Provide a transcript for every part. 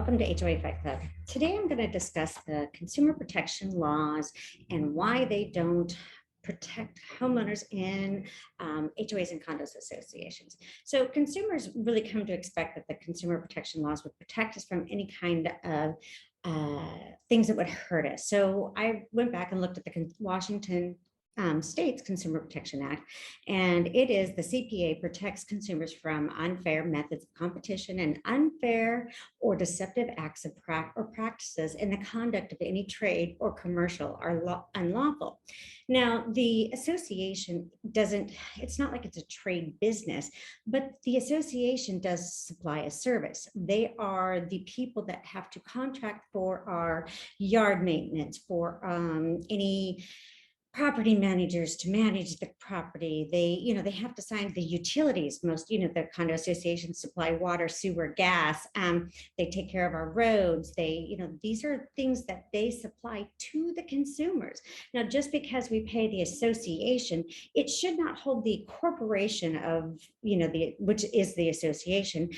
welcome to HOA Fight Club. Today I'm going to discuss the consumer protection laws and why they don't protect homeowners in HOAs and condos associations. So consumers really come to expect that the consumer protection laws would protect us from any kind of things that would hurt us. So I went back and looked at the Washington State's Consumer Protection Act, and it is the CPA protects consumers from unfair methods of competition and unfair or deceptive acts of or practices in the conduct of any trade or commercial are unlawful. Now, the association it's not like it's a trade business, but the association does supply a service. They are the people that have to contract for our yard maintenance, for any property managers to manage the property. They have to sign the utilities. Most, the condo associations supply water, sewer, gas. They take care of our roads. These are things that they supply to the consumers. Now, just because we pay the association, it should not hold the corporation of, which is the association,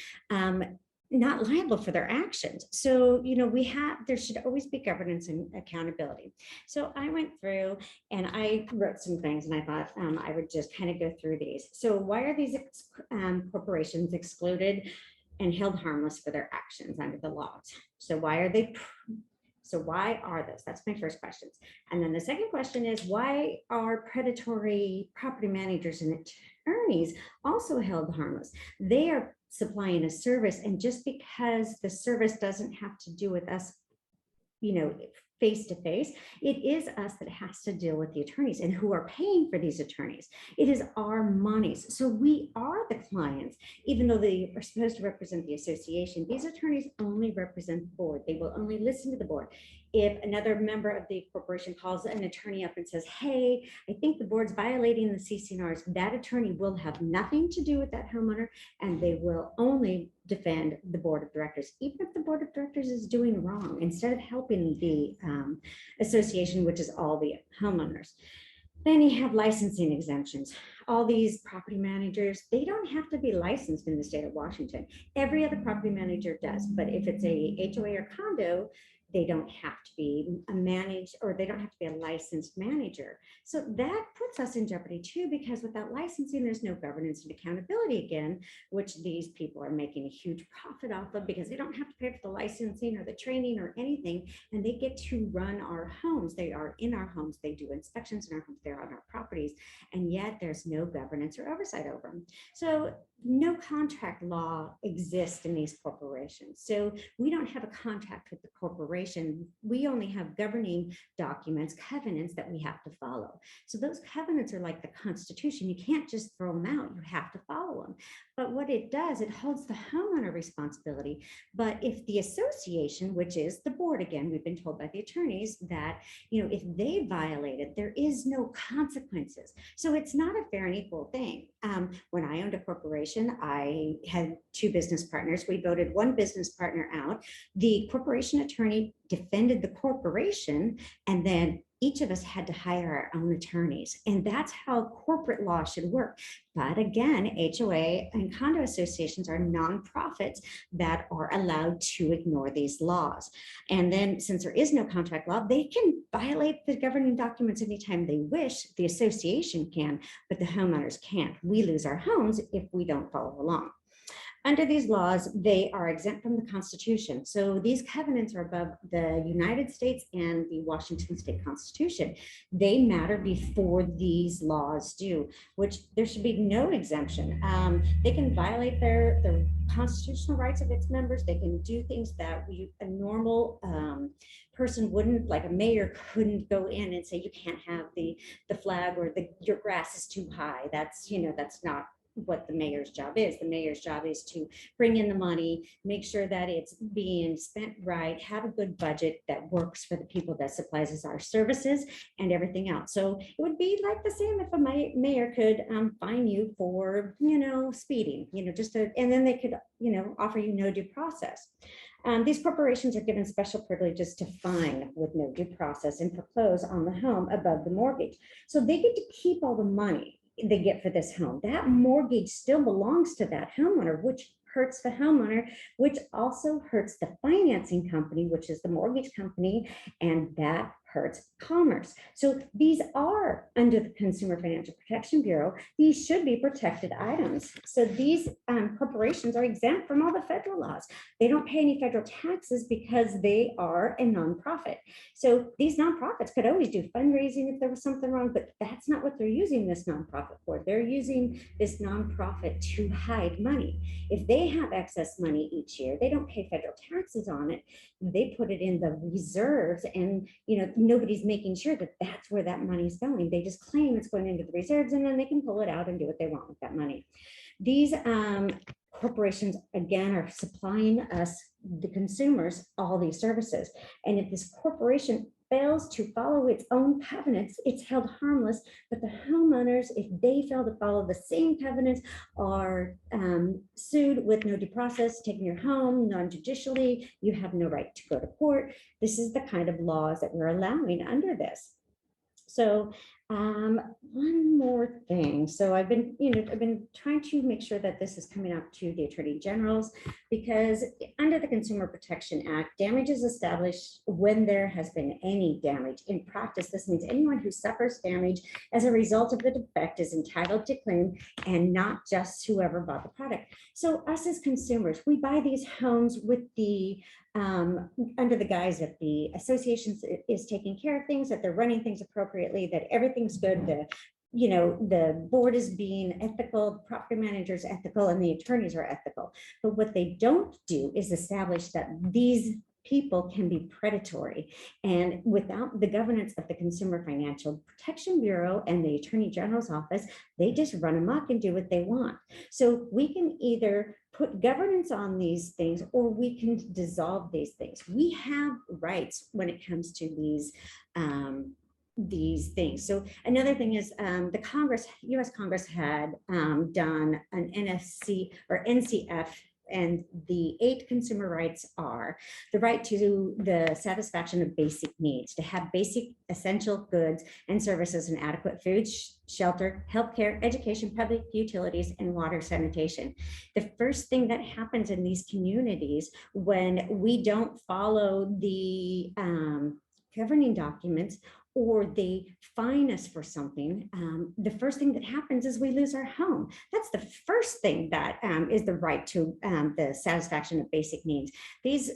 not liable for their actions. So, there should always be governance and accountability. So I went through and I wrote some things, and I thought I would just kind of go through these. So why are these corporations excluded and held harmless for their actions under the laws? So why are those? That's my first question. And then the second question is, why are predatory property managers and attorneys also held harmless? They are supplying a service, and just because the service doesn't have to do with us, face to face, it is us that has to deal with the attorneys and who are paying for these attorneys. It is our monies. So we are the clients, even though they are supposed to represent the association. These attorneys only represent the board. They will only listen to the board. If another member of the corporation calls an attorney up and says, hey, I think the board's violating the CC&Rs, that attorney will have nothing to do with that homeowner, and they will only defend the board of directors, even if the board of directors is doing wrong, instead of helping the association, which is all the homeowners. Then you have licensing exemptions. All these property managers, they don't have to be licensed in the state of Washington. Every other property manager does, but if it's a HOA or condo, they don't have to be a managed, or they don't have to be a licensed manager. So that puts us in jeopardy too, because without licensing, there's no governance and accountability again, which these people are making a huge profit off of, because they don't have to pay for the licensing or the training or anything, and they get to run our homes. They are in our homes. They do inspections in our homes. They're on our properties, and yet there's no governance or oversight over them. So no contract law exists in these corporations. So we don't have a contract with the corporation. We only have governing documents, covenants that we have to follow. So those covenants are like the Constitution. You can't just throw them out. You have to follow them. But what it does, it holds the homeowner responsibility. But if the association, which is the board, again, we've been told by the attorneys that, if they violate it, there is no consequences. So it's not a fair and equal thing. When I owned a corporation, I had two business partners. We voted one business partner out. The corporation attorney defended the corporation, and then each of us had to hire our own attorneys. And that's how corporate law should work. But again, HOA and condo associations are nonprofits that are allowed to ignore these laws. And then, since there is no contract law, they can violate the governing documents anytime they wish. The association can, but the homeowners can't. We lose our homes if we don't follow along. Under these laws, they are exempt from the Constitution. So these covenants are above the United States and the Washington State Constitution. They matter before these laws do, which there should be no exemption. They can violate their constitutional rights of its members. They can do things that a normal person wouldn't, like a mayor couldn't go in and say, you can't have the flag, or your grass is too high. That's not what the mayor's job is. The mayor's job is to bring in the money, make sure that it's being spent right, have a good budget that works for the people that supplies us our services and everything else. So it would be like the same if a mayor could fine you for, speeding, and then they could, offer you no due process. These corporations are given special privileges to fine with no due process and foreclose on the home above the mortgage. So they get to keep all the money they get for this home. That mortgage still belongs to that homeowner, which hurts the homeowner, which also hurts the financing company, which is the mortgage company, and that hurts commerce. So these are under the Consumer Financial Protection Bureau. These should be protected items. So these corporations are exempt from all the federal laws. They don't pay any federal taxes because they are a nonprofit. So these nonprofits could always do fundraising if there was something wrong, but that's not what they're using this nonprofit for. They're using this nonprofit to hide money. If they have excess money each year, they don't pay federal taxes on it. They put it in the reserves, and nobody's making sure that that's where that money is going. They just claim it's going into the reserves, and then they can pull it out and do what they want with that money. These corporations, again, are supplying us, the consumers, all these services. And if this corporation fails to follow its own covenants, it's held harmless. But the homeowners, if they fail to follow the same covenants, are sued with no due process, taking your home non-judicially. You have no right to go to court. This is the kind of laws that we're allowing under this. So one more thing. So I've been trying to make sure that this is coming up to the Attorney Generals, because under the Consumer Protection Act, damage is established when there has been any damage. In practice, this means anyone who suffers damage as a result of the defect is entitled to claim, and not just whoever bought the product. So us as consumers, we buy these homes with the under the guise that the association is taking care of things, that they're running things appropriately, that everything's good, the board is being ethical, property managers ethical, and the attorneys are ethical. But what they don't do is establish that these people can be predatory, and without the governance of the Consumer Financial Protection Bureau and the Attorney General's office, they just run amok and do what they want. So we can either put governance on these things, or we can dissolve these things. We have rights when it comes to these things. So another thing is the U.S. Congress had done an NFC or NCF, and the 8 consumer rights are the right to the satisfaction of basic needs, to have basic essential goods and services and adequate food, shelter, healthcare, education, public utilities, and water sanitation. The first thing that happens in these communities when we don't follow the governing documents, or they fine us for something, the first thing that happens is we lose our home. That's the first thing that is the right to the satisfaction of basic needs. These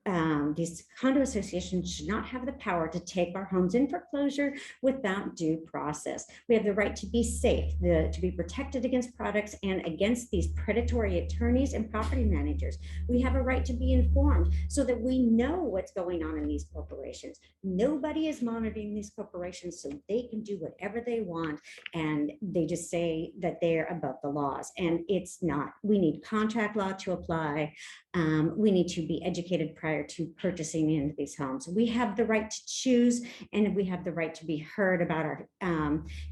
condo associations should not have the power to take our homes in foreclosure without due process. We have the right to be safe, to be protected against products and against these predatory attorneys and property managers. We have a right to be informed so that we know what's going on in these corporations. Nobody is monitoring these corporations, so they can do whatever they want, and they just say that they're above the laws, and it's not. We need contract law to apply. We need to be educated prior to purchasing into these homes. We have the right to choose, and we have the right to be heard about our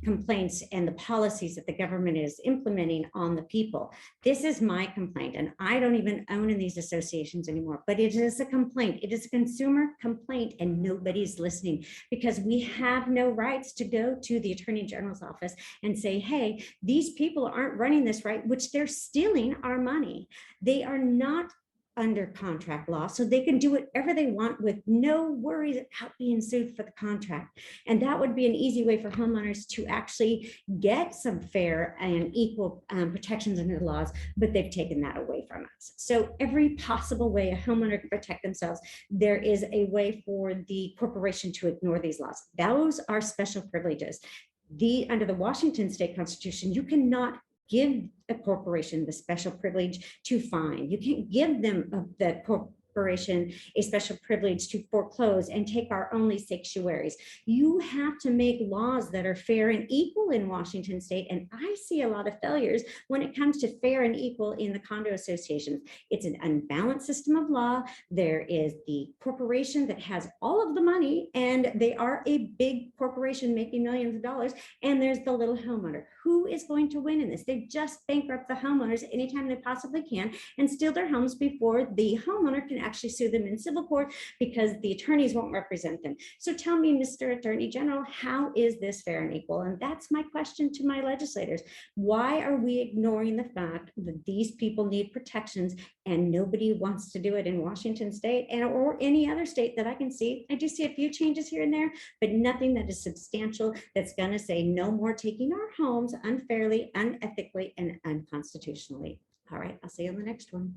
complaints and the policies that the government is implementing on the people. This is my complaint, and I don't even own in these associations anymore, but it is a complaint. It is a consumer complaint, and nobody's listening, because we have no rights to go to the Attorney General's office and say, hey, these people aren't running this right, which they're stealing our money. They are not under contract law, so they can do whatever they want with no worries about being sued for the contract. And that would be an easy way for homeowners to actually get some fair and equal protections under the laws, but they've taken that away from us. So every possible way a homeowner can protect themselves, there is a way for the corporation to ignore these laws. Those are special privileges. Under the Washington State Constitution, you cannot give a corporation the special privilege to fine. You can't give them the corporation a special privilege to foreclose and take our only sanctuaries. You have to make laws that are fair and equal in Washington State, and I see a lot of failures when it comes to fair and equal in the condo associations. It's an unbalanced system of law. There is the corporation that has all of the money, and they are a big corporation making millions of dollars, and there's the little homeowner. Who is going to win in this? They just bankrupt the homeowners anytime they possibly can and steal their homes before the homeowner can actually sue them in civil court because the attorneys won't represent them. So tell me, Mr. Attorney General, how is this fair and equal? And that's my question to my legislators. Why are we ignoring the fact that these people need protections and nobody wants to do it in Washington state and or any other state that I can see? I do see a few changes here and there, but nothing that is substantial that's going to say no more taking our homes unfairly, unethically, and unconstitutionally. All right, I'll see you on the next one.